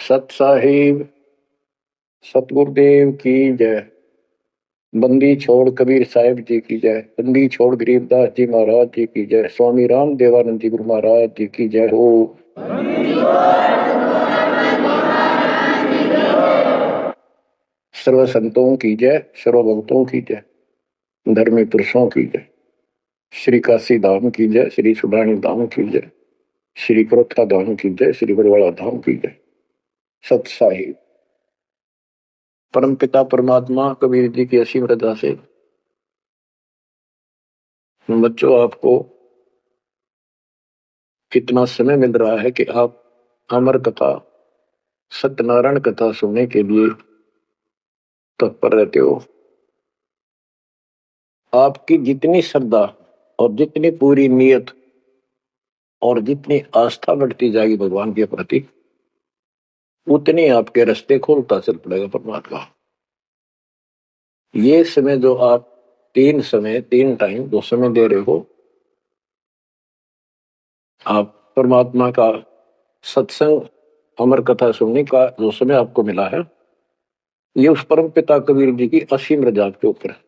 सत साहिब सतगुरुदेव की जय। बंदी छोड़ कबीर साहिब जी की जय। बंदी छोड़ गरीबदास जी महाराज जी की जय। स्वामी राम देवानंद जी गुरु महाराज जी की जय हो। सर्व संतों की जय, सर्व भक्तों की जय, धर्मी पुरुषों की जय। श्री काशी धाम की जय, श्री सुडानी धाम की जय, श्री क्रोथा धाम की जय, श्री बरवाड़ा धाम की जय। सत साहिब परम पिता परमात्मा कबीर जी की असीम रजा से बच्चों आपको इतना समय मिल रहा है कि आप अमर कथा सत्यनारायण कथा सुनने के लिए तत्पर रहते हो। आपकी जितनी श्रद्धा और जितनी पूरी नियत और जितनी आस्था बढ़ती जाएगी भगवान के प्रति, उतनी आपके रास्ते खोलता चल पड़ेगा परमात्मा। ये समय जो आप तीन टाइम जो समय दे रहे हो, आप परमात्मा का सत्संग अमर कथा सुनने का जो समय आपको मिला है, ये उस परम पिता कबीर जी की असीम रजा के ऊपर है।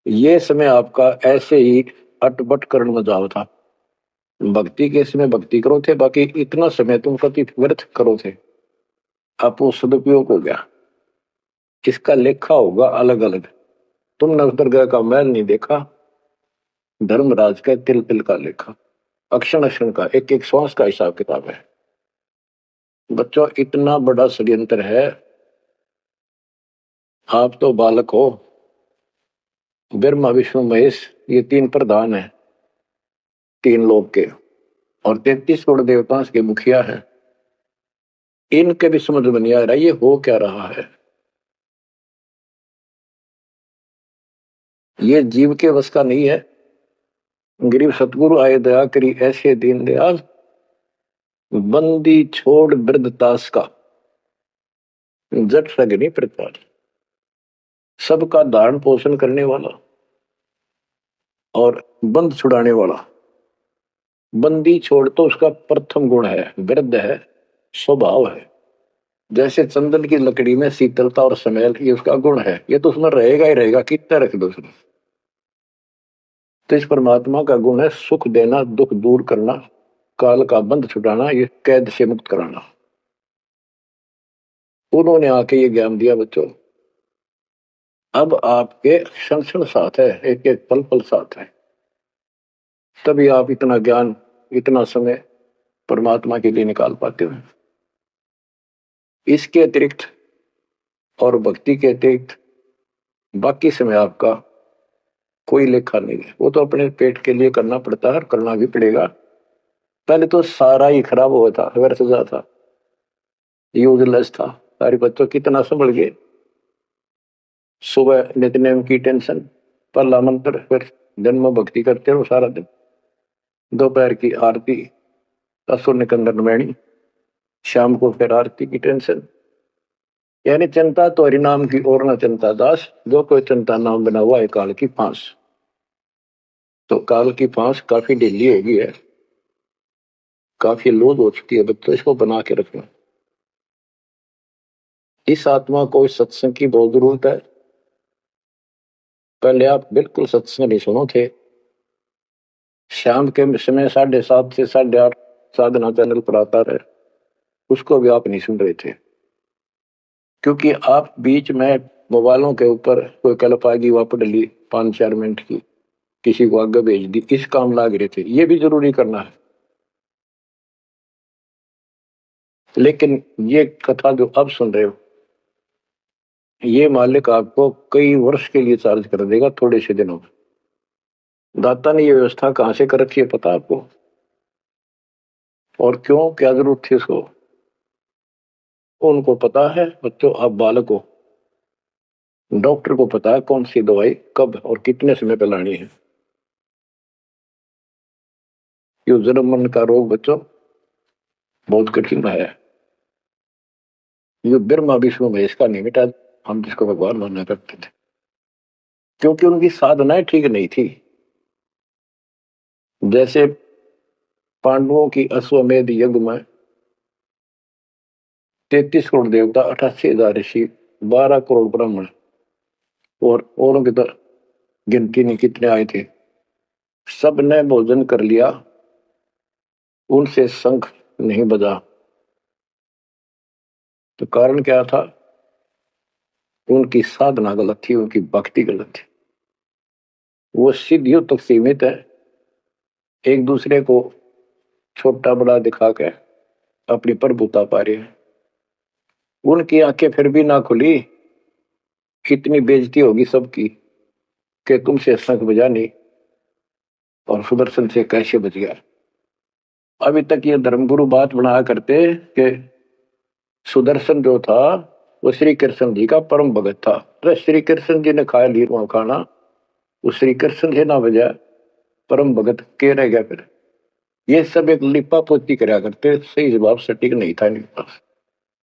ये समय आपका ऐसे ही अटपट करण में जाओ था। भक्ति के समय भक्ति करो थे, बाकी इतना समय तुम कति व्यर्थ करो थे, आप वो सदुपयोग हो गया। इसका लेखा होगा अलग अलग। तुमने उस दरगाह का मैल नहीं देखा, धर्मराज का तिल तिल का लेखा, अक्षण अक्षण का, एक एक श्वास का हिसाब किताब है। बच्चों इतना बड़ा षड्यंत्र है। आप तो बालक हो, ब्रह्मा विष्णु महेश ये तीन प्रधान है, तीन लोक के, और 33 करोड़ देवताओं के मुखिया है। इनके भी समझ में नहीं आ रहा ये हो क्या रहा है। ये जीव के वश का नहीं है। गरीब सतगुरु आए दया करी ऐसे दीन दयाल, बंदी छोड़ वृद्धतास का, जट सगनी प्रकार, सबका धारण पोषण करने वाला और बंद छुड़ाने वाला। बंदी छोड़ तो उसका प्रथम गुण है, वृद्ध है, स्वभाव है। जैसे चंदन की लकड़ी में शीतलता और स्मेल, ये उसका गुण है, ये तो उसमें रहेगा ही रहेगा, कितना रख दो उसमें। तो इस परमात्मा का गुण है सुख देना, दुख दूर करना, काल का बंध छुड़ाना, ये कैद से मुक्त कराना। उन्होंने आके ये ज्ञान दिया बच्चों। अब आपके क्षण क्षण साथ है, एक एक पल पल साथ है, तभी आप इतना ज्ञान इतना समय परमात्मा के लिए निकाल पाते हो। इसके अतिरिक्त और भक्ति के अतिरिक्त बाकी समय आपका कोई लेखा नहीं है। वो तो अपने पेट के लिए करना पड़ता है और करना भी पड़ेगा। पहले तो सारा ही खराब हुआ था, व्यर्थ जा था, यूजलेस था। सारे बच्चों कितना संभल गए। सुबह नित्यनेम की टेंशन, पहला मंत्र, फिर जन्म भक्ति करते रहो सारा दिन, दोपहर की आरती, असुर निकंदन मैणी, शाम को फिर आरती की टेंशन। यानी चिंता तो हरिनाम की और न चिंता दास, जो कोई चिंता नाम बना हुआ है काल की फांस। तो काल की फांस काफी ढीली हो गई है, काफी लूज हो चुकी है बच्चों, इसको बना के रखना। इस आत्मा को इस सत्संग की बहुत जरूरत है। पहले आप बिल्कुल सत्संग नहीं सुनो थे। शाम के समय 7:30 से 8:30 साधना चैनल पर आता रहे, उसको भी आप नहीं सुन रहे थे, क्योंकि आप बीच में मोबाइलों के ऊपर कोई कल्पागी वापस डली 5-4 मिनट की, किसी को आगे भेज दी, इस काम लाग रहे थे। ये भी जरूरी करना है, लेकिन ये कथा जो अब सुन रहे हो, ये मालिक आपको कई वर्ष के लिए चार्ज कर देगा थोड़े से दिनों में। दाता ने ये व्यवस्था कहां से कर रखी है पता आपको, और क्यों, क्या जरूरत थी उसको, उनको पता है। बच्चों आप बालक हो, डॉक्टर को पता है कौन सी दवाई कब और कितने समय पे लानी है। ये जन्म मरण का रोग बच्चों बहुत कठिन है। ये ब्रह्मा विष्णु महेश का नहीं मिटा, हम जिसको भगवान माना करते थे, क्योंकि उनकी साधनाएं ठीक नहीं थी। जैसे पांडवों की अश्वमेध यज्ञ में 33 करोड़ देवता, 88,000 ऋषि, 12 करोड़ ब्राह्मण, और औरों की तो गिनती नहीं कितने आए थे। सब ने भोजन कर लिया, उनसे शंख नहीं बजा। तो कारण क्या था? उनकी साधना गलत थी, उनकी भक्ति गलत थी। वो सिद्धियों तक सीमित है, एक दूसरे को छोटा बड़ा दिखा के अपनी प्रभुता पा रहे हैं। उनकी आंखें फिर भी ना खुली, इतनी बेइज्जती होगी सबकी कि तुमसे शंख बजा नहीं और सुदर्शन से कैसे बच गया। अभी तक ये धर्मगुरु बात बनाया करते कि सुदर्शन जो था वो श्री कृष्ण जी का परम भगत था, तो श्री कृष्ण जी ने खाया लीर खाना, वो श्री कृष्ण से ना बजा, परम भगत के रह गया फिर। ये सब एक लिपा पोती कराया करते, सही जवाब सटीक नहीं था इनके पास,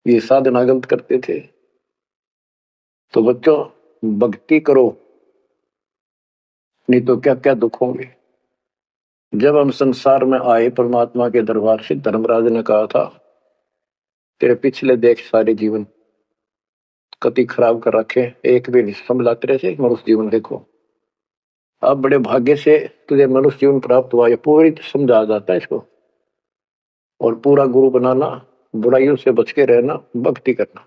ये साधना गलत करते थे। तो बच्चों, भक्ति करो, नहीं तो क्या क्या दुख होंगे। जब हम संसार में आए, परमात्मा के दरबार से धर्मराज ने कहा था, तेरे पिछले देख सारे जीवन कति खराब कर रखे, एक भी नहीं संभला तेरे से मनुष्य जीवन देखो। अब बड़े भाग्य से तुझे मनुष्य जीवन प्राप्त हुआ, ये पूरी समझा जाता है इसको। और पूरा गुरु बनाना, बुराइयों से बच के रहना, भक्ति करना।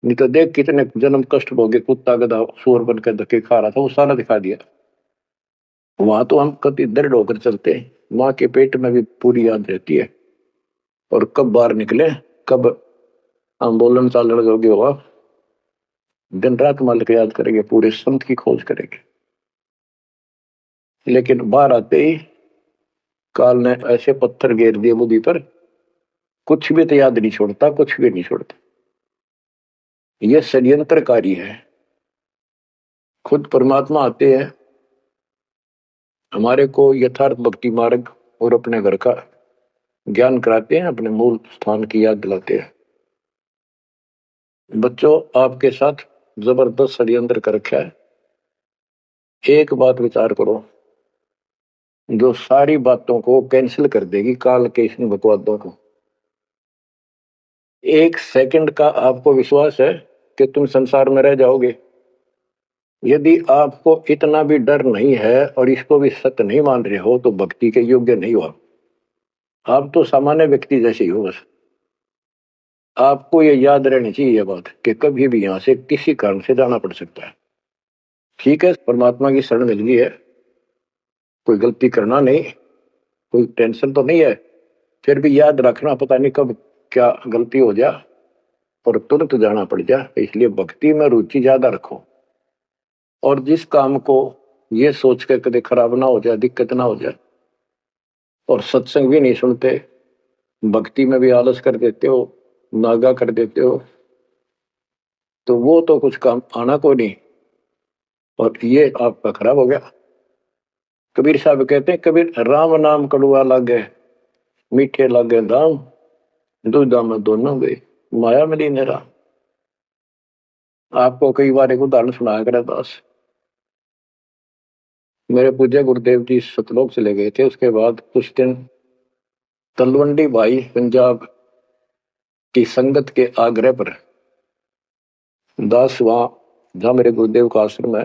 नहीं तो देख कितने जन्म कष्ट भोगे, कुत्ता गधा सूअर बन के धक्के खा रहा था, वो सारा दिखा दिया। वहां तो हम कति दृढ़ होकर चलते हैं, माँ के पेट में भी पूरी याद रहती है, और कब बाहर निकले, कब आंदोलन चालन योग्य हुआ, दिन रात मालिक याद करेंगे, पूरे संत की खोज करेंगे। लेकिन बाहर आते ही काल ने ऐसे पत्थर घेर दिए बुद्धि पर, कुछ भी तो याद नहीं छोड़ता, कुछ भी नहीं छोड़ता। यह षड्यंत्रकारी है। खुद परमात्मा आते हैं, हमारे को यथार्थ भक्ति मार्ग और अपने घर का ज्ञान कराते हैं, अपने मूल स्थान की याद दिलाते हैं। बच्चों, आपके साथ जबरदस्त षड्यंत्र कर रखा है। एक बात विचार करो, जो सारी बातों को कैंसिल कर देगी, काल के इन बकवादों को। एक सेकंड का आपको विश्वास है कि तुम संसार में रह जाओगे? यदि आपको इतना भी डर नहीं है और इसको भी सत्य नहीं मान रहे हो, तो भक्ति के योग्य नहीं हो। आप तो सामान्य व्यक्ति जैसे ही हो बस। आपको ये याद रहनी चाहिए ये बात कि कभी भी यहां से किसी कारण से जाना पड़ सकता है। ठीक है, परमात्मा की शरण मिल गई है, कोई गलती करना नहीं, कोई टेंशन तो नहीं है। फिर भी याद रखना, पता नहीं कब क्या गलती हो जाए और तुरंत जाना पड़ जाए। इसलिए भक्ति में रुचि ज्यादा रखो, और जिस काम को ये सोच कर कभी खराब ना हो जाए, दिक्कत ना हो जाए, और सत्संग भी नहीं सुनते, भक्ति में भी आलस कर देते हो, नागा कर देते हो, तो वो तो कुछ काम आना को नहीं, और ये आपका खराब हो गया। कबीर साहब कहते हैं, कबीर राम नाम कड़ुआ लागे, मीठे लागे दाम, दूधा में दोनों गए, माया मिली ने राम। आपको कई बार एक उदाहरण सुनाया करे दास। मेरे पूज्य गुरुदेव जी सतलोक चले गए थे, उसके बाद कुछ दिन तलवंडी भाई पंजाब की संगत के आग्रह पर दास वहां, जहां मेरे गुरुदेव का आश्रम है,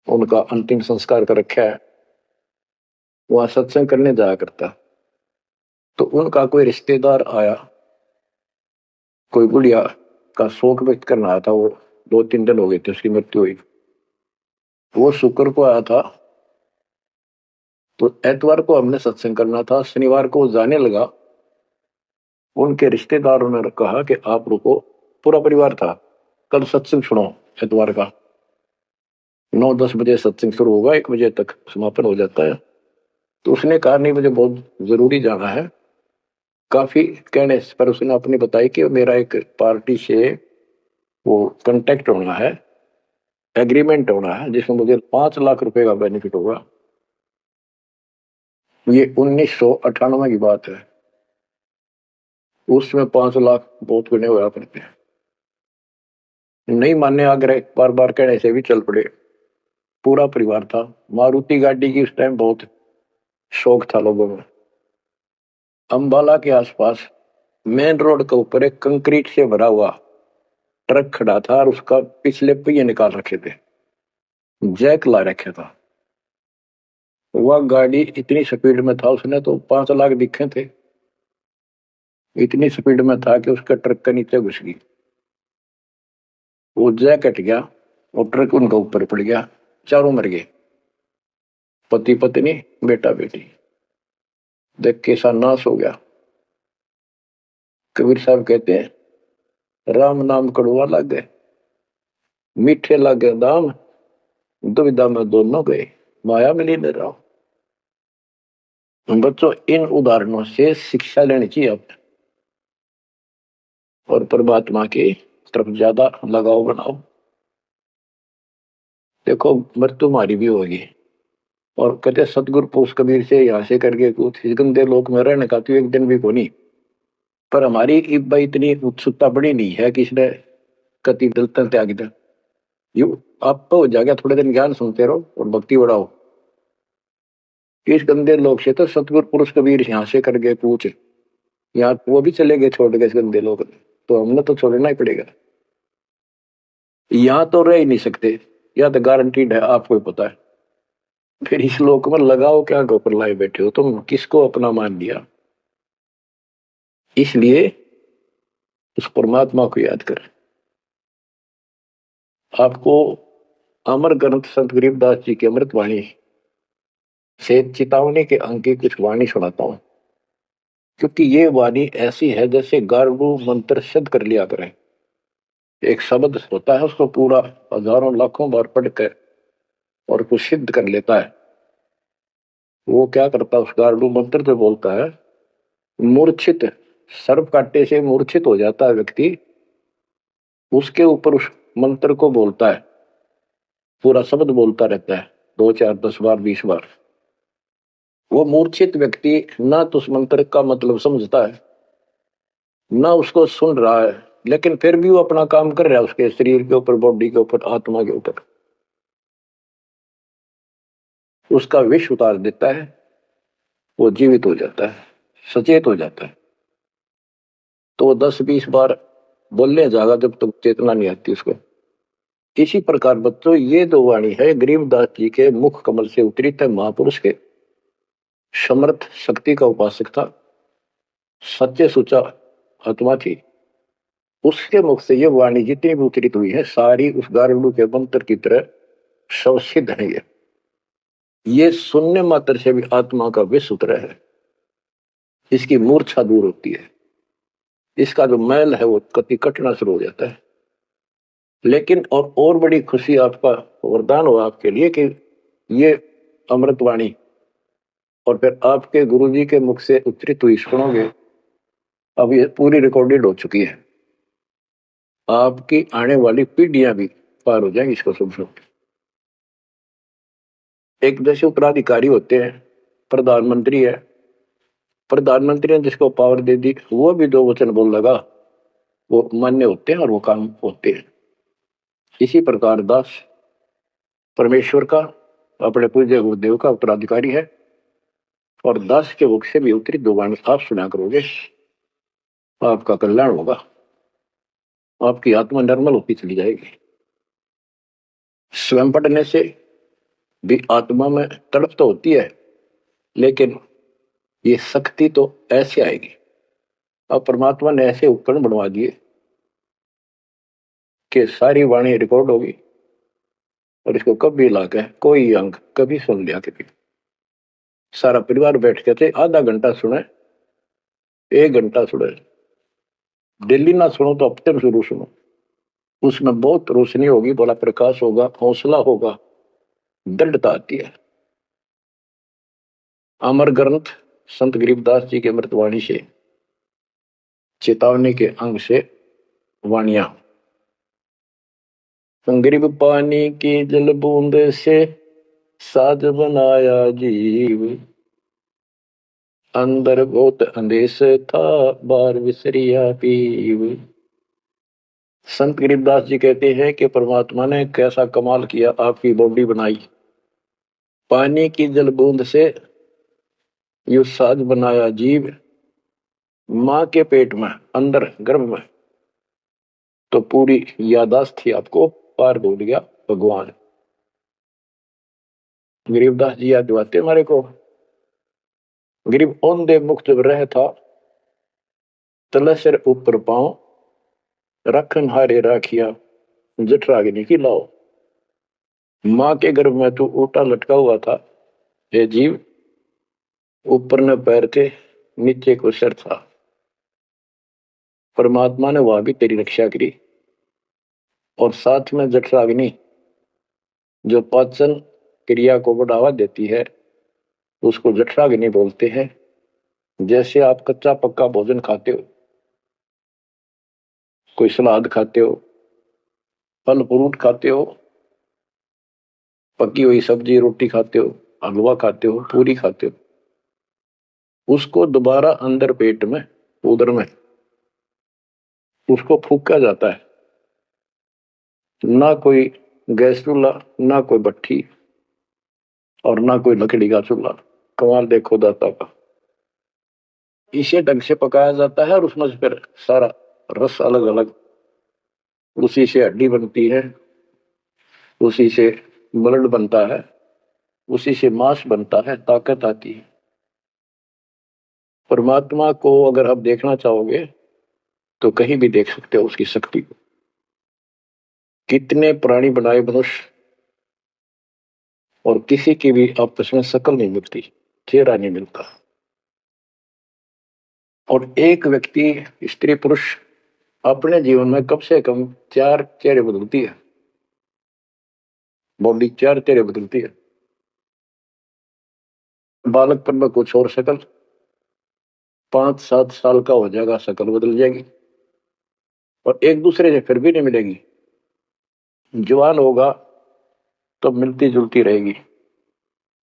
उनका अंतिम संस्कार कर रखा है, वहां सत्संग करने जाया करता। तो उनका कोई रिश्तेदार आया, कोई बुढ़िया का शोक व्यक्त करना आया था। वो 2-3 दिन हो गए थे उसकी मृत्यु हुई। वो शुक्र को आया था, तो एतवार को हमने सत्संग करना था, शनिवार को जाने लगा। उनके रिश्तेदारों ने कहा कि आप रुको, पूरा परिवार था, कल सत्संग सुनो एतवार का, 9-10 बजे सत्संग शुरू होगा, 1 बजे तक समापन हो जाता है। तो उसने कहा नहीं, मुझे बहुत जरूरी जाना है। काफी कहने पर उसने अपनी बताई कि मेरा एक पार्टी से वो कांटेक्ट होना है, एग्रीमेंट होना है, जिसमें मुझे 5 लाख रुपए का बेनिफिट होगा। ये 1998 की बात है। उसमें 5 लाख बहुत गुने हुआ करते हैं। नहीं मानने आग्रह बार बार कहने से भी चल पड़े। पूरा परिवार था, मारुति गाड़ी की उस टाइम बहुत शौक था लोगों में। अंबाला के आसपास मेन रोड के ऊपर एक कंक्रीट से भरा हुआ ट्रक खड़ा था और उसका पिछले पहिए निकाल रखे थे, जैक ला रखे था। वह गाड़ी इतनी स्पीड में था, उसने तो 5 लाख दिखे थे, इतनी स्पीड में था कि उसका ट्रक के नीचे घुस गई। वो जैक कट गया और ट्रक उनका ऊपर पड़ गया, चारों मर गए, पति पत्नी बेटा बेटी। देख कैसा नाश हो गया। कबीर साहब कहते हैं राम नाम कड़वा लागे, मीठे लागे दाम, दुविधा में दोनों गए, माया मिली न राम। बच्चों, इन उदाहरणों से शिक्षा लेनी चाहिए आपने और परमात्मा की तरफ ज्यादा लगाव बनाओ। देखो मृत्यु हमारी भी होगी, और कहते सतगुरु पुरुष कबीर से यहाँ से करके कुछ इस गंदे लोक में रहने का तो एक दिन भी कोनी। पर हमारी इब्बा इतनी उत्सुकता बड़ी नहीं है कि इसने कति दलता त्याग दे। यू आप तो हो जाएगा, थोड़े दिन ज्ञान सुनते रहो और भक्ति बढ़ाओ। इस गंदे लोग से तो सतगुरु पुरुष कबीर यहाँ से करके पूछ, यहाँ वो भी चले गए छोड़ के इस गंदे लोग, तो हमने तो छोड़ना ही पड़ेगा। यहाँ तो रह ही नहीं सकते, या तो गारंटीड है, आपको ही पता है। फिर इस लोक में लगाओ क्या के ऊपर लाए बैठे हो तुम, किसको अपना मान लिया। इसलिए उस परमात्मा को याद करें। आपको अमर ग्रंथ संत गरीबदास जी की अमृत वाणी से चेतावनी के अंक की कुछ वाणी सुनाता हूं, क्योंकि ये वाणी ऐसी है जैसे गारगु मंत्र सिद्ध कर लिया करें। एक शब्द होता है, उसको पूरा हजारों लाखों बार पढ़ कर और कुछ सिद्ध कर लेता है। वो क्या करता है, उस गारडू मंत्र से बोलता है, मूर्छित सर्प काटे से मूर्छित हो जाता है व्यक्ति, उसके ऊपर उस मंत्र को बोलता है, पूरा शब्द बोलता रहता है 2 4 10 बार 20 बार। वो मूर्छित व्यक्ति ना तो उस मंत्र का मतलब समझता है, ना उसको सुन रहा है, लेकिन फिर भी वो अपना काम कर रहा है उसके शरीर के ऊपर, बॉडी के ऊपर, आत्मा के ऊपर। उसका विष उतार देता है, वो जीवित हो जाता है, सचेत हो जाता है। तो वो 10 20 बार बोलने जाएगा जब तक चेतना नहीं आती उसको। इसी प्रकार बच्चों, ये दो वाणी है गरीबदास जी के मुख कमल से उतरी थे। महापुरुष के समर्थ शक्ति का उपासक था, सच्चे सुचा आत्मा थी, उसके मुख से ये वाणी जितनी भी उतरित हुई है सारी उस गारुड़ के मंत्र की तरह शवसिद्ध है। ये सुनने मात्र से भी आत्मा का विष उतरा है, इसकी मूर्छा दूर होती है, इसका जो मैल है वो कति कटना शुरू हो जाता है। लेकिन और बड़ी खुशी आपका वरदान हो आपके लिए कि ये अमृतवाणी और फिर आपके गुरुजी के मुख से उच्चरित हुई सुनोगे। अब ये पूरी रिकॉर्डेड हो चुकी है, आपकी आने वाली पीढ़ियां भी पार हो जाएंगी इसको सुन सुन। एक जैसे उत्तराधिकारी होते हैं, प्रधानमंत्री है, प्रधानमंत्री ने जिसको पावर दे दी वो भी 2 वचन बोल लगा, वो मान्य होते हैं और वो काम होते हैं। इसी प्रकार दास परमेश्वर का, अपने पूज्य गुरुदेव का उत्तराधिकारी है, और दास के मुख से भी उतरी 2 वाणी आप सुना करोगे, आपका कल्याण होगा, आपकी आत्मा निर्मल होती चली जाएगी। स्वयं पढ़ने से भी आत्मा में तड़प तो होती है, लेकिन ये शक्ति तो ऐसे आएगी। अब परमात्मा ने ऐसे उपकरण बनवा दिए कि सारी वाणी रिकॉर्ड होगी, और इसको कभी लाके कोई अंक कभी सुन लिया, कभी सारा परिवार बैठ के थे, आधा घंटा सुने, 1 घंटा सुने, डेली ना सुनो तो हफ्ते में जरूर सुनो, उसमें बहुत रोशनी होगी, बड़ा प्रकाश होगा, हौसला होगा, दृढ़ता आती है। अमर ग्रंथ संत गरीबदास जी के अमृतवाणी से चेतावनी के अंग से वाणियां। गरीब पानी की जल बूंद से साज बनाया जीव, अंदर बहुत अंदेश था बार विसरिया पीव। संत गरीबदास जी कहते हैं कि परमात्मा ने कैसा कमाल किया, आपकी बॉडी बनाई, पानी की जल बूंद से यू साज बनाया जीव, माँ के पेट में अंदर गर्भ में तो पूरी यादाश्त थी आपको, पार बोल गया भगवान। गरीबदास जी याद दिलाते हमारे को, गरीब औंधे मुख जब रह था, तले सिर ऊपर पांव, रखन हारे राखिया, जठराग्नि की लाओ। माँ के गर्भ में तू उल्टा लटका हुआ था हे जीव, ऊपर न पैर थे, नीचे को सिर था। परमात्मा ने वहां भी तेरी रक्षा करी, और साथ में जठराग्नि जो पाचन क्रिया को बढ़ावा देती है उसको जठराग्नि बोलते हैं। जैसे आप कच्चा पक्का भोजन खाते हो, कोई सलाद खाते हो, फल फ्रूट खाते हो, पकी हुई सब्जी रोटी खाते हो, हलवा खाते हो, पूरी खाते हो, उसको दोबारा अंदर पेट में, उदर में उसको फूका जाता है। ना कोई गैस चूल्हा, ना कोई भट्ठी, और ना कोई लकड़ी का चूल्हा। कमाल देखो दाता का, इसे ढंग से पकाया जाता है और उसमें से फिर सारा रस अलग अलग, उसी से हड्डी बनती है, उसी से ब्लड बनता है, उसी से मांस बनता है, ताकत आती है। परमात्मा को अगर आप देखना चाहोगे तो कहीं भी देख सकते हो उसकी शक्ति को। कितने प्राणी बनाए मनुष्य, और किसी की भी आपस में शक्ल नहीं मिलती, चेहरा नहीं मिलता। और एक व्यक्ति, स्त्री पुरुष, अपने जीवन में कम से कम 4 चेहरे बदलती है, बॉडी 4 चेहरे बदलती है। बालकपन में कुछ और शक्ल, 5-7 साल का हो जाएगा शक्ल बदल जाएगी, और एक दूसरे से फिर भी नहीं मिलेगी। जवान होगा तो मिलती जुलती रहेगी,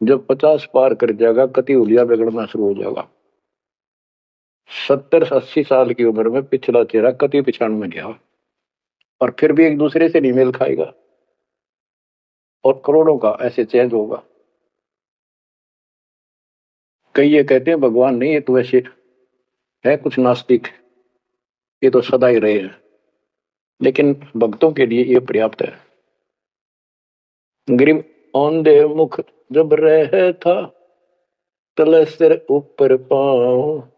जब 50 पार कर जाएगा कति उलिया बिगड़ना शुरू हो जाएगा। 70-80 साल की उम्र में पिछला चेहरा कति पिछाड़ में गया, और फिर भी एक दूसरे से नहीं मेल खाएगा, और करोड़ों का ऐसे चेंज होगा। कई ये कहते हैं भगवान नहीं, ये तो ऐसे है कुछ नास्तिक, ये तो सदा ही रहे हैं, लेकिन भक्तों के लिए ये पर्याप्त है। गरीब औंधे मुख जब रह था, तले सिर ऊपर पांव,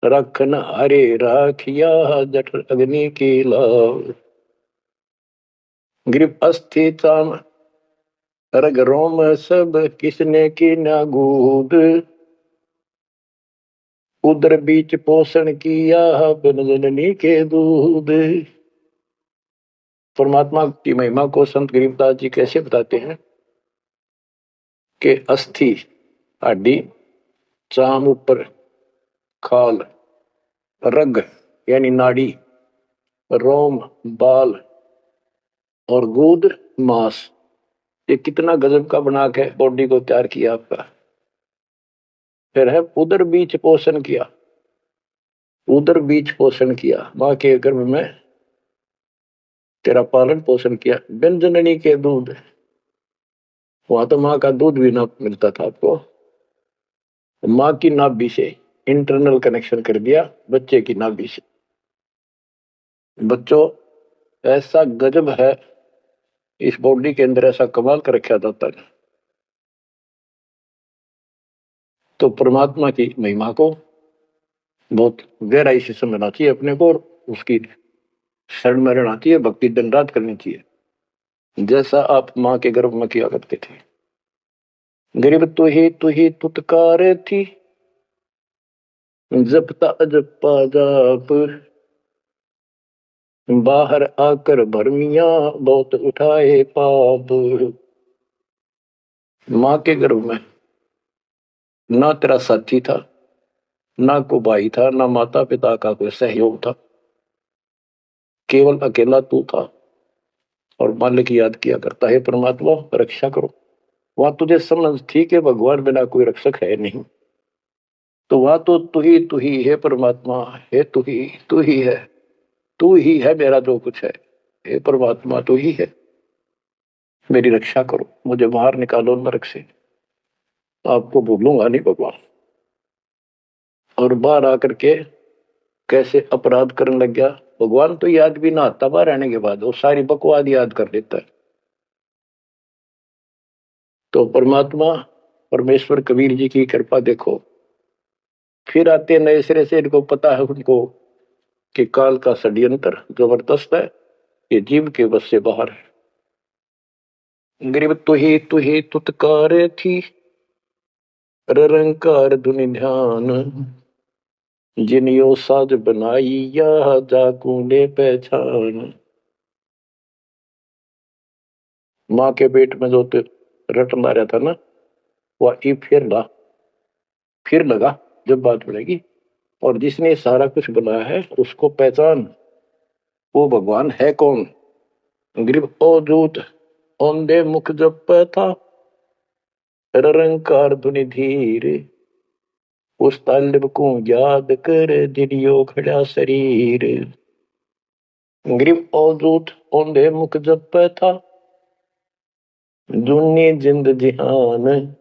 रखन हरे राखिया, जठ अग्नि की लाव। गरीब अस्थि चाम रग रोम सब, किसने की ना गूद, उदर बीच पोषण किया, बिन जननी के दूध। परमात्मा की महिमा को संत गरीबदास जी कैसे बताते हैं कि अस्थि हड्डी, चाम ऊपर खाल, रग यानी नाड़ी, रोम बाल, और गूद मांस, ये कितना गजब का बना के बॉडी को तैयार किया आपका। फिर है उदर बीच पोषण किया, उदर बीच पोषण किया, माँ के गर्भ में तेरा पालन पोषण किया, बिन जननी के दूध। वहां तो माँ का दूध भी ना मिलता था आपको, माँ की नाभि से इंटरनल कनेक्शन कर दिया बच्चे की नाभि से। बच्चों, ऐसा गजब है इस बॉडी के अंदर, ऐसा कमाल कर रखा जाता है। तो परमात्मा की महिमा को बहुत गहराई से समझना चाहिए अपने को, और उसकी शरण में रहना चाहिए, भक्ति दिन रात करनी चाहिए, जैसा आप माँ के गर्भ में किया करते थे। गरीब तू ही तुतकार थी, जपता जपा जाप, बाहर आकर भरमिया, बहुत उठाए पाप। माँ के गर्भ में ना तेरा साथी था, ना को भाई था, ना माता पिता का कोई सहयोग था, केवल अकेला तू था। और मालिक याद किया करता है, परमात्मा रक्षा करो। वहां तुझे समझ थी कि भगवान बिना कोई रक्षक है नहीं, तो वहां तो तू ही है परमात्मा, है तू ही है, तू ही है मेरा जो कुछ है। हे परमात्मा तू ही है, मेरी रक्षा करो, मुझे बाहर निकालो नरक से, आपको भूलूंगा नहीं भगवान। और बाहर आकर के कैसे अपराध करने लग गया। भगवान तो याद भी ना आता बाहर रहने के बाद, वो सारी बकवाद याद कर लेता है। तो परमात्मा परमेश्वर कबीर जी की कृपा देखो, फिर आते नए सिरे से। इनको पता है उनको कि काल का षड्यंत्र जबरदस्त है, ये जीव के बस से बाहर है। गरीब तुही तुतकार थी, रंकार धुनि ध्यान, जिन यो साज बनाई या जाकूले पहचान। माँ के पेट में जो रटन रहा था ना, वह ई फिर लगा जब बात बढ़ेगी। और जिसने सारा कुछ बनाया है उसको पहचान, वो भगवान है कौन। गरीब अवधूत औंधे मुख जब था, रंकार धुनि धीर, उस तालिब को याद कर दिलियो खड़ा शरीर। गरीब अवधूत औंधे मुख जब था, दुनी जिंद जिहान,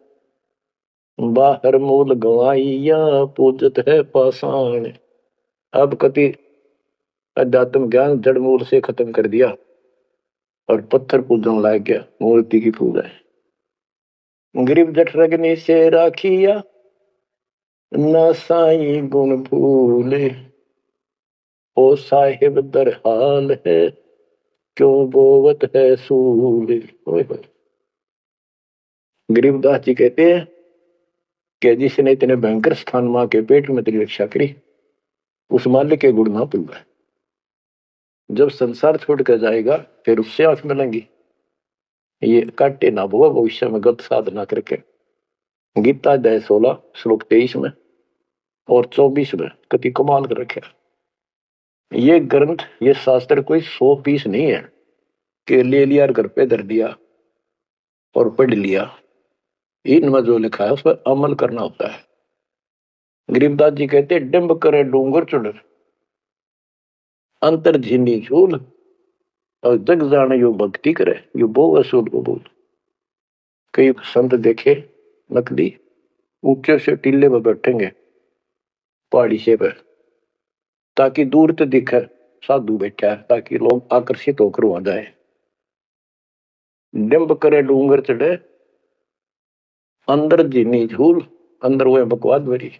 बाहर मूल गवाइया पूजत है पाषाण। अब कति अध्यात्म ज्ञान जड़ मूल से खत्म कर दिया और पत्थर पूजन लाग गया, मूर्ति की पूजा है। गरीब जठ रगनी से राखिया, ना साई गुण भूले, ओ साहिब दर हाल है, क्यों बोवत है सूल। गरीबदास जी कहते हैं कि जिसने इतने भयंकर स्थान मां के पेट में तेरी रक्षा करी, उस मालिक के गुण ना भूल। जब संसार छोड़ कर जाएगा फिर उससे आंख मिलेंगी, ये काटे ना भुआ भविष्य में गत साधना करके। गीता अध्याय 16 श्लोक 23 में और 24 में कति कमाल कर रखे। ये ग्रंथ, ये शास्त्र कोई 100 पीस नहीं है कि ले लिया और घर पे धर दिया और पढ़ लिया। इनमें जो लिखा है उस पर अमल करना होता है। गरीबदास जी कहते डिंब करे डूंगर चुड़, अंतर झीनी झूल, और जग जाने यो भक्ति करे, यो बो वसूल को बोल। कई संत देखे नकली ऊंचे से टीले पर बैठेंगे पहाड़ी से पर, ताकि दूर तो दिखे साधु बैठा है, ताकि लोग आकर्षित होकर वहां जाए। डिंब करे डूंगर चढ़े, अंदर जीनी झूल, अंदर वो बकवाद भरी,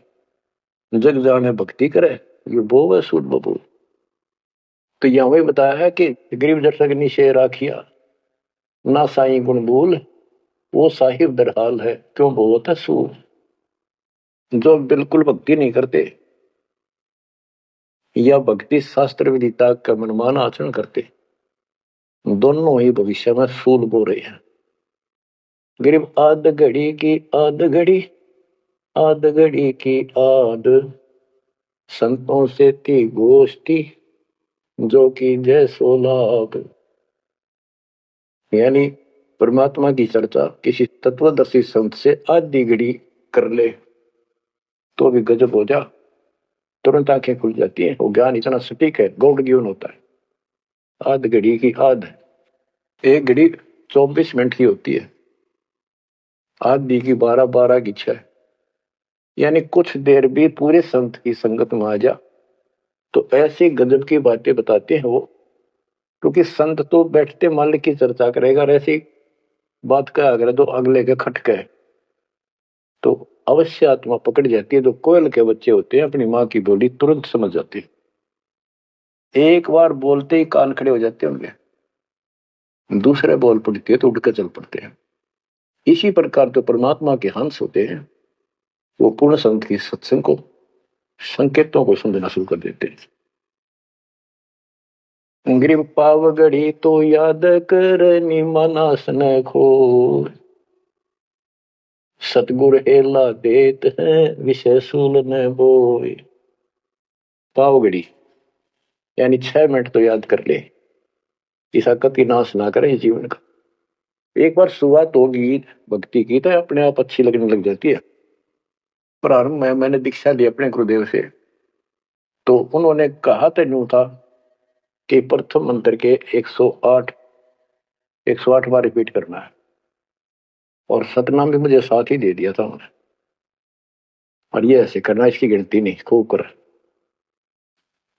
जग जाने भक्ति करे, ये बो वसूल बबूल। तो यहां वही बताया है कि गरीब जट अग्नि से राखिया, ना साई गुण भूल, वो साहिब दरहाल है, क्यों बोलता है सूल। जो बिल्कुल भक्ति नहीं करते या भक्ति शास्त्र विदिता का मनमान आचरण करते, दोनों ही भविष्य में सूल बो रहे हैं। गरीब आध घड़ी की आध घड़ी, आध घड़ी की आध, संतों से थी गोष्ठी, जो कि जय सो लाभ। यानी परमात्मा की चर्चा किसी तत्वदर्शी संत से आधी घड़ी कर ले तो भी गजब हो जा, तुरंत आंखें खुल जाती हैं। वो ज्ञान इतना सटीक है, गौड़ ज्ञान होता है। आध घड़ी की आध, एक घड़ी 24 मिनट की होती है, आधी की 12, 12 की 6। यानी कुछ देर भी पूरे संत की संगत में आ जा तो ऐसी गजब की बातें बताते हैं वो। क्योंकि संत तो बैठते मालिक की चर्चा करेगा, और ऐसी बात का अगर तो अगले के खटके तो अवश्य आत्मा पकड़ जाती है। जो कोयल के बच्चे होते हैं अपनी माँ की बोली तुरंत समझ जाती है, एक बार बोलते ही कान खड़े हो जाते हैं उनके। दूसरे बोल पड़ती है तो उठ कर चल पड़ते हैं। इसी प्रकार तो परमात्मा के हंस होते हैं, वो पूर्ण संत की सत्संग को, संकेतों को समझना शुरू कर देते हैं। गरीब पाव घड़ी तो याद कर निमानास न खो, सतगुर एला देत है विषय सूल न बोए। पाव घड़ी यानी 6 मिनट तो याद कर ले, ऐसा कति नाश ना करे जीवन का। एक बार शुरुआत होगी भक्ति की तो अपने आप अच्छी लगने लग जाती है। प्रारंभ में मैंने दीक्षा ली अपने गुरुदेव से, तो उन्होंने कहा तो यूं था कि प्रथम मंत्र के 108 बार रिपीट करना है, और सतनाम भी मुझे साथ ही दे दिया था उन्होंने। और ये ऐसे करना, इसकी गिनती नहीं, खूब कर।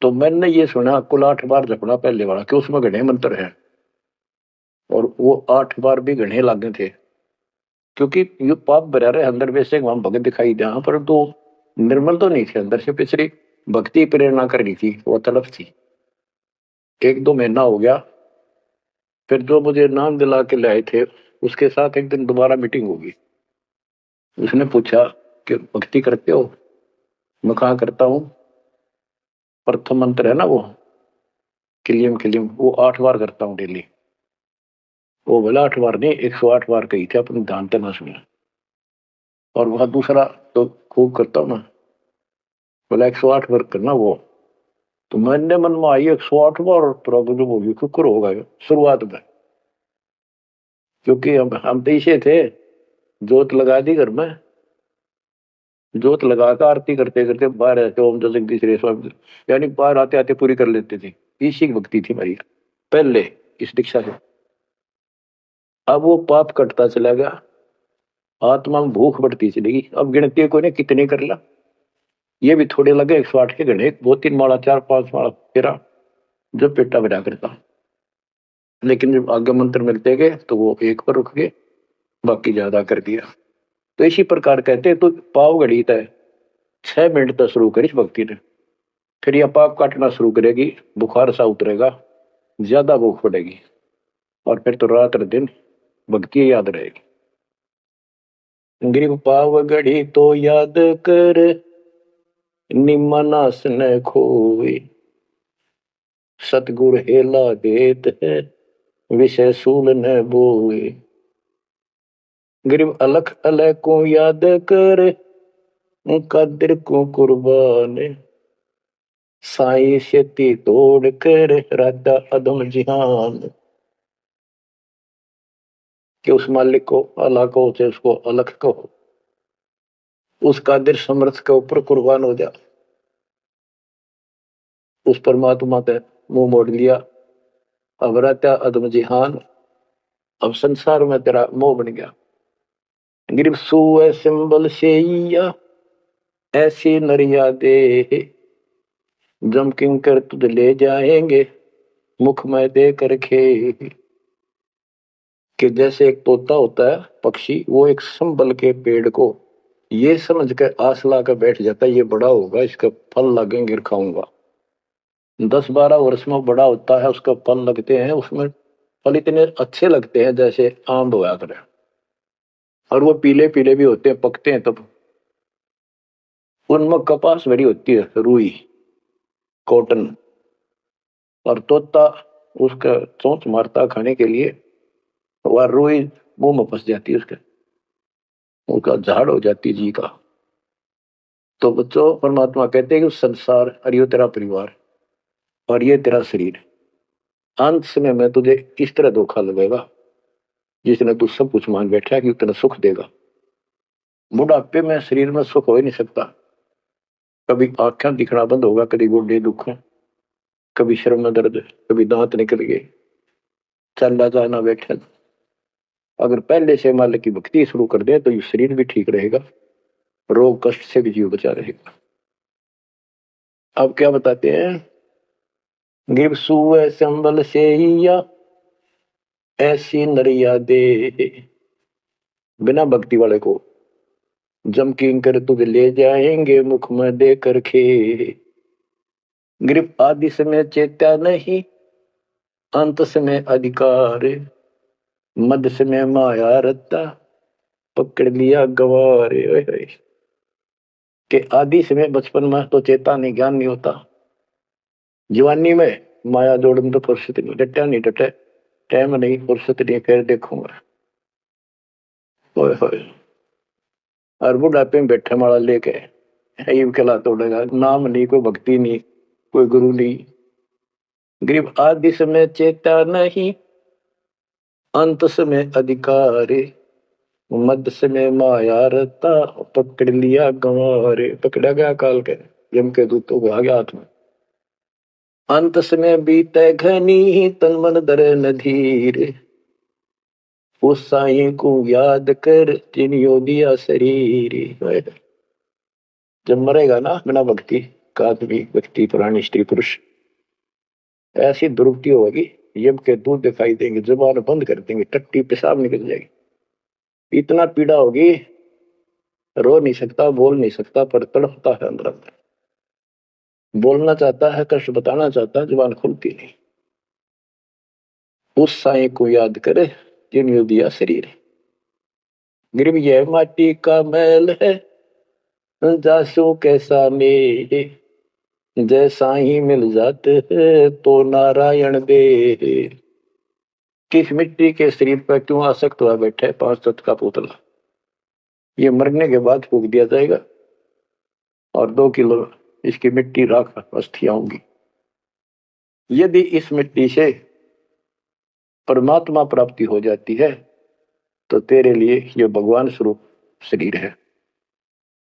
तो मैंने ये सुना कुल 8 बार जपना पहले वाला कि उसमें घने मंत्र हैं, और वो 8 बार भी घने लागे थे, क्योंकि ये पाप भरा रहे अंदर वैसे वहां भगत दिखाई दिया, पर तो निर्मल तो नहीं थे अंदर से, पिछली भक्ति प्रेरणा करनी थी, वो तड़प थी। 1-2 महीना हो गया, फिर जो मुझे नाम दिला के लाए थे उसके साथ एक दिन दोबारा मीटिंग होगी। उसने पूछा कि भक्ति करते हो? मैं कहा करता हूँ। प्रथम मंत्र है ना वो किलियम किलियम, वो 8 बार करता हूँ डेली। वो बोला 8 बार नहीं, 108 बार कही थी, अपने ध्यान से ना सुना। और वह दूसरा तो खूब करता हूँ ना, बोला 108 बार करना वो। तो मैंने मन में आई 108 बार, प्रॉब्लम होगी शुक्र होगा शुरुआत में, क्योंकि हम तो इसे थे, जोत लगा दी घर में, जोत लगा कर आरती करते करते बाहर आते ओम जगदीश रे स्वामी, यानी बाहर आते आते पूरी कर लेते थे। इसी की भक्ति थी हमारी पहले इस दीक्षा से। अब वो पाप कटता चला गया, आत्मा में भूख बढ़ती चलेगी। अब गिनती को ने कितने कर ला, ये भी थोड़े लगे 108 के गणे, 2-3 माला 4-5 माला फेरा जब पेटा भरा करता। लेकिन जब आगे मंत्र मिलते गए तो वो एक पर रुक गए, बाकी ज्यादा कर दिया। तो इसी प्रकार कहते तो पाव घड़ी तय 6 मिनट तक शुरू करी भक्ति ने, फिर यह पाप काटना शुरू करेगी, बुखार सा उतरेगा, ज्यादा भूख पड़ेगी, और फिर तो रात दिन भक्ति याद रहेगी। गिर पाव घड़ी तो याद कर, निमनास न खोए, सतगुर हेला देत है, विषय सूल न बोए। गरीब अलख अलख को याद कर, कादिर को कुर्बान, साई शेती तोड़ कर राधा अदम जिहान। कि उस मालिक को अल्लाह को चाहे उसको अलख कहो, उस कादिर समर्थ के ऊपर कुर्बान हो जा। उस परमात्मा ने मुंह मोड़ लिया, अब रहता अदम जिहान, अब संसार में तेरा मोह बन गया। गिरफ सुए सिंबल से ऐसी नरिया दे, जम किंकर तुझ ले जाएंगे मुख में दे कर खे। कि जैसे एक तोता होता है पक्षी, वो एक संबल के पेड़ को ये समझ कर आस ला कर बैठ जाता है, ये बड़ा होगा इसका फल लगेंगे खाऊंगा। 10-12 वर्ष में बड़ा होता है, उसका फल लगते हैं, उसमें फल इतने अच्छे लगते हैं जैसे आम होया करे, और वो पीले पीले भी होते हैं, पकते हैं तब। उनमें कपास भरी होती है, रुई कॉटन, और तोता उसका चोंच मारता खाने के लिए, वह रुई मुंह में फंस जाती है उसके, उसका झाड़ हो जाती है जी का। तो बच्चों परमात्मा कहते हैं कि संसार और ये तेरा परिवार और ये तेरा शरीर, अंत समय में तुझे इस तरह धोखा लगेगा जिसने तू सब कुछ मान बैठा है कि उतना सुख देगा। बुढ़ापे में शरीर में सुख हो ही नहीं सकता, कभी आंखें दिखना बंद होगा, कभी गोडे दुख, कभी शर्म में दर्द, कभी दांत निकल गए, चलना जाना बैठा। अगर पहले से मालिक की भक्ति शुरू कर दे तो ये शरीर भी ठीक रहेगा, रोग कष्ट से भी जीव बचा रहेगा। अब क्या बताते हैं, गिव सुए संबल से या ऐसी नरिया दे, बिना भक्ति वाले को जम किंकर तुझे ले जाएंगे मुख में दे कर खे। ग्रिप आदि समय चेत्या नहीं, अंत समय अधिकार, मध्य समय माया रत्ता, पकड़ लिया गवारे। के आदि समय बचपन में तो चेता नहीं, ज्ञान नहीं होता, जवानी में माया जोड़न तो फुर्सत नहीं, डटा नहीं डटे, टाइम नहीं, फुर्सत नहीं, फिर देखूंगा। ओए होए, और बुढ़ापे में बैठे माला लेके ये कहला तोड़ेगा, नाम नहीं, कोई भक्ति नहीं, कोई गुरु नहीं। गरीब आदि समय चेता नहीं, अंत समय अधिकारी, मध्य समय माया रता, पकड़ लिया गंवारे। पकड़ा गया काल के यम के दूतों को, आ गया हाथ में। अंत समय बीते घनी, तन मन दरे नधीर, उस साई को याद कर जिनियो दिया शरीर। जब मरेगा ना बिना भक्ति, आदमी व्यक्ति प्राणी स्त्री पुरुष ऐसी दुर्गति होगी, यम के दूध दिखाई देंगे, जुबान बंद कर देंगे, टट्टी पेशाब निकल जाएगी, इतना पीड़ा होगी, रो नहीं सकता, बोल नहीं सकता, पर तड़पता है अंदर अंदर, बोलना चाहता है, कष्ट बताना चाहता है, जुबान खुलती नहीं। उस साईं को याद करे जिन्होंने दिया शरीर, गिरव यह माटी का मैल है, जासू कैसा मेरे, जैसा ही मिल जाते है तो नारायण दे। किस मिट्टी के शरीर पर क्यों आसक्त हुआ बैठे 5 तत्व का पुतला, ये मरने के बाद फूक दिया जाएगा और 2 किलो इसकी मिट्टी राख अस्थियां होंगी। यदि इस मिट्टी से परमात्मा प्राप्ति हो जाती है तो तेरे लिए यह भगवान स्वरूप शरीर है।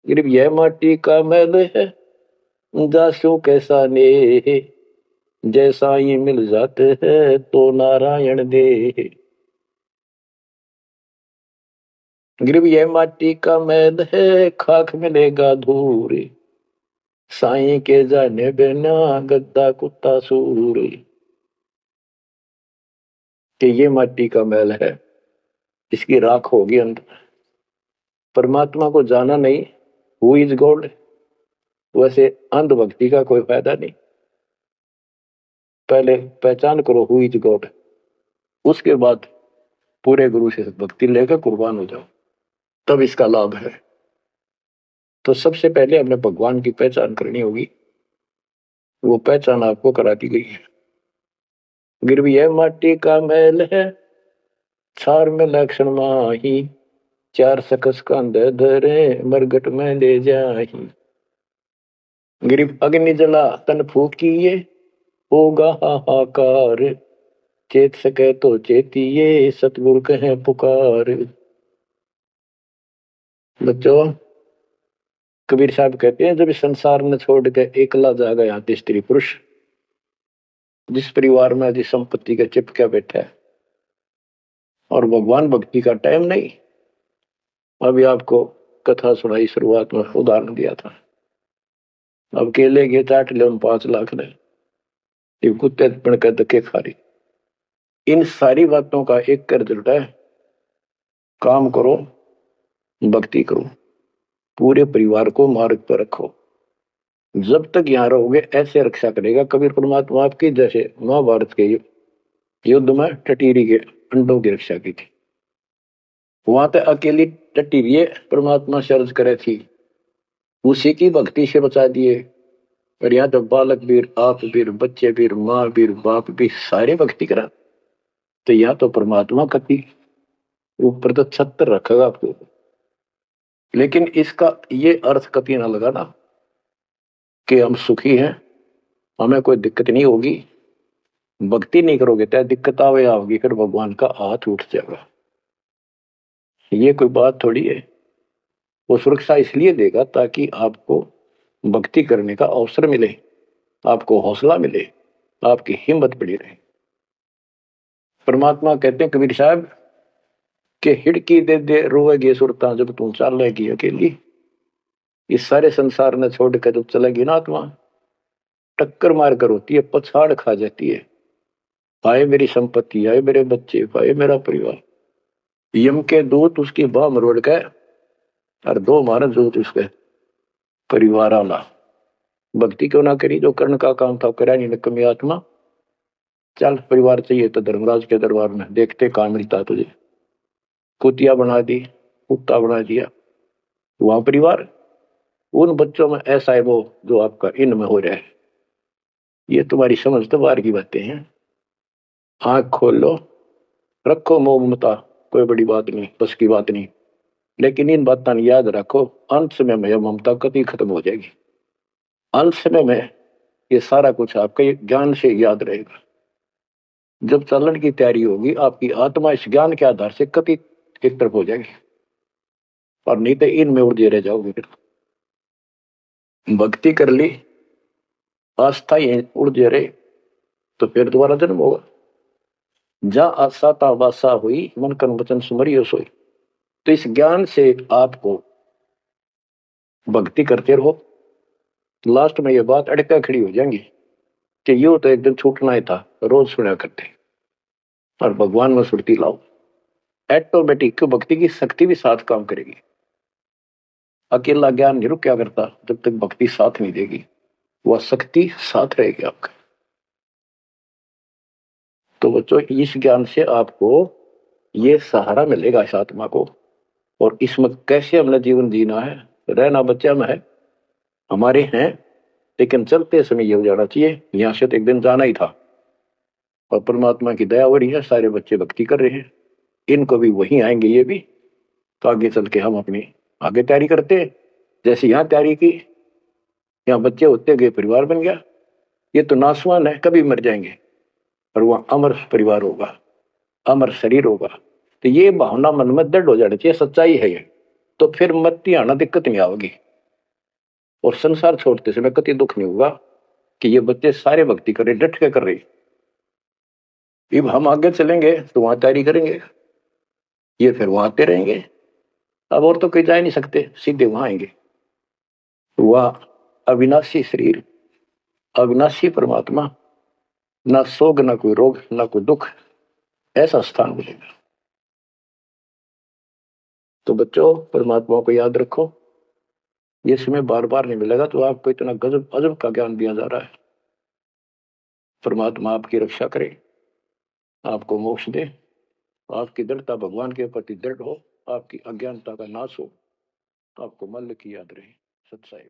गिरव यह माटी का मैल है, जासू कैसा ने, जैसा ही मिल जाते हैं तो नारायण दे। गिरव यह माटी का मैल है, खाक मिलेगा धूल, साईं के जाने बिना गद्दा कुत्ता सूर। कि ये माटी का मैल है, इसकी राख होगी अंदर, परमात्मा को जाना नहीं, हु इज गॉड, वैसे अंधभक्ति का कोई फायदा नहीं। पहले पहचान करो हु इज गॉड, उसके बाद पूरे गुरु से भक्ति लेकर कुर्बान हो जाओ, तब इसका लाभ है। तो सबसे पहले हमें भगवान की पहचान करनी होगी, वो पहचान आपको करा दी गई है। गिरव यह माटी का मैल है, छार में लक्षण माही, 4 सकस कांधे धरे मरगट में ले जाही। गिरव अग्नि जला तन फूकिए, होगा हाहाकार, चेत सके तो चेतिए, सतगुरु कहे पुकार। बच्चों, कबीर साहब कहते हैं, जब संसार में छोड़ के एकला जा गया स्त्री पुरुष, जिस परिवार में जिस संपत्ति का चिपका बैठा है और भगवान भक्ति का टाइम नहीं। अभी आपको कथा सुनाई, शुरुआत में उदाहरण दिया था, अब केले के चाट ले 5 लाख ने, कुत्ते बन कर धक्के खा रही। इन सारी बातों का एक कर रिजल्ट है, काम करो, भक्ति करो, पूरे परिवार को मार्ग पर रखो। जब तक यहाँ रहोगे ऐसे रक्षा करेगा कबीर परमात्मा आपकी, जैसे महाभारत के युद्ध में टटीरी के अंडों की रक्षा की थी। वहां तक अकेली टटीरी परमात्मा शर्ज करे थी, उसी की भक्ति से बचा दिए। और यहाँ तो बालक वीर, आप वीर, बच्चे वीर, माँ वीर, बाप भी सारे भक्ति करा, तो यहाँ तो परमात्मा कति ऊपर तो 76 रखेगा आपको। लेकिन इसका ये अर्थ कभी ना लगाना कि हम सुखी हैं, हमें कोई दिक्कत नहीं होगी, भक्ति नहीं करोगे तो दिक्कत आवे आओगी, फिर भगवान का हाथ उठ जाएगा। ये कोई बात थोड़ी है। वो सुरक्षा इसलिए देगा ताकि आपको भक्ति करने का अवसर मिले, आपको हौसला मिले, आपकी हिम्मत बढ़ी रहे। परमात्मा कहते हैं कबीर साहब के हिड़की दे दे रोएगी सुरता, जब तू चलेगी अकेली। इस सारे संसार ने छोड़ कर जब चलेगी ना आत्मा, टक्कर मार कर होती है, पछाड़ खा जाती है, हाय मेरी संपत्ति, हाय मेरे बच्चे, हाय मेरा परिवार। यम के दूत उसकी बाह मरोड़ के और 2 मारे दूत उसके परिवार आला। भक्ति क्यों ना करी, जो कर्ण का काम था करा नहीं, नकमी आत्मा। चल परिवार चाहिए तो धर्मराज के दरबार में देखते कहां मिलता तुझे, कुतिया बना दी, कुत्ता बना दिया, वहां परिवार। उन बच्चों में ऐसा है वो जो आपका इनमें हो रहा है। ये तुम्हारी समझ तो बाहर की बातें हैं, आंख खोल लो, रखो मोह ममता, कोई बड़ी बात नहीं, बस की बात नहीं। लेकिन इन बातों याद रखो, अंत समय में यह ममता कभी खत्म हो जाएगी। अंत समय में ये सारा कुछ आपके ज्ञान से याद रहेगा। जब चलन की तैयारी होगी, आपकी आत्मा इस ज्ञान के आधार से कभी एक तरफ हो जाएगी, और नहीं तो इनमें उलझे रह जाओगे। फिर भक्ति कर ली, आस्था ही उलझे रहे, तो फिर दोबारा जन्म होगा। जहां आशा ता वासा हुई, मन कर्म वचन सुमरियो सोई। तो इस ज्ञान से आपको भक्ति करते रहो, तो लास्ट में ये बात अड़का खड़ी हो जाएंगी कि यूं तो एक दिन छूटना ही था, रोज सुना करते। और भगवान में सुरती लाओ, ऑटोमेटिक भक्ति की शक्ति भी साथ काम करेगी। अकेला ज्ञान नहीं रुक क्या करता, जब तक भक्ति साथ नहीं देगी वह शक्ति साथ रहेगी आपका। तो बच्चों इस ज्ञान से आपको ये सहारा मिलेगा इस आत्मा को, और इसमें कैसे हमने जीवन जीना है। रहना बच्चा में है, हमारे हैं, लेकिन चलते समय ये हो जाना चाहिए यहां से तो एक दिन जाना ही था। और परमात्मा की दया हो रही है, सारे बच्चे भक्ति कर रहे हैं, इनको भी वही आएंगे ये भी। तो आगे चल के हम अपनी आगे तैयारी करते हैं, जैसे यहाँ तैयारी की, यहाँ बच्चे होते गए परिवार बन गया। ये तो नासवान है, कभी मर जाएंगे, और वह अमर परिवार होगा, अमर शरीर होगा। तो ये भावना मन में दृढ़ हो जानी चाहिए, सच्चाई है ये। तो फिर मरती आना दिक्कत नहीं आओगी, और संसार छोड़ते समय कति दुख नहीं होगा कि ये बच्चे सारे भक्ति कर रहे, डट के कर रहे। अब हम आगे चलेंगे तो वहां तैयारी करेंगे, ये फिर वहां आते रहेंगे। अब और तो कहीं जा नहीं सकते, सीधे वहां आएंगे। वह अविनाशी शरीर, अविनाशी परमात्मा, ना सोग ना कोई रोग ना कोई दुख, ऐसा स्थान मिलेगा। तो बच्चों परमात्मा को याद रखो, ये समय बार बार नहीं मिलेगा। तो आपको इतना गजब अजब का ज्ञान दिया जा रहा है। परमात्मा आपकी रक्षा करे, आपको मोक्ष दे, आपकी दृढ़ता भगवान के प्रति दृढ़ हो, आपकी अज्ञानता का नाश हो, आपको मल्ल की याद रहे। सत्साई।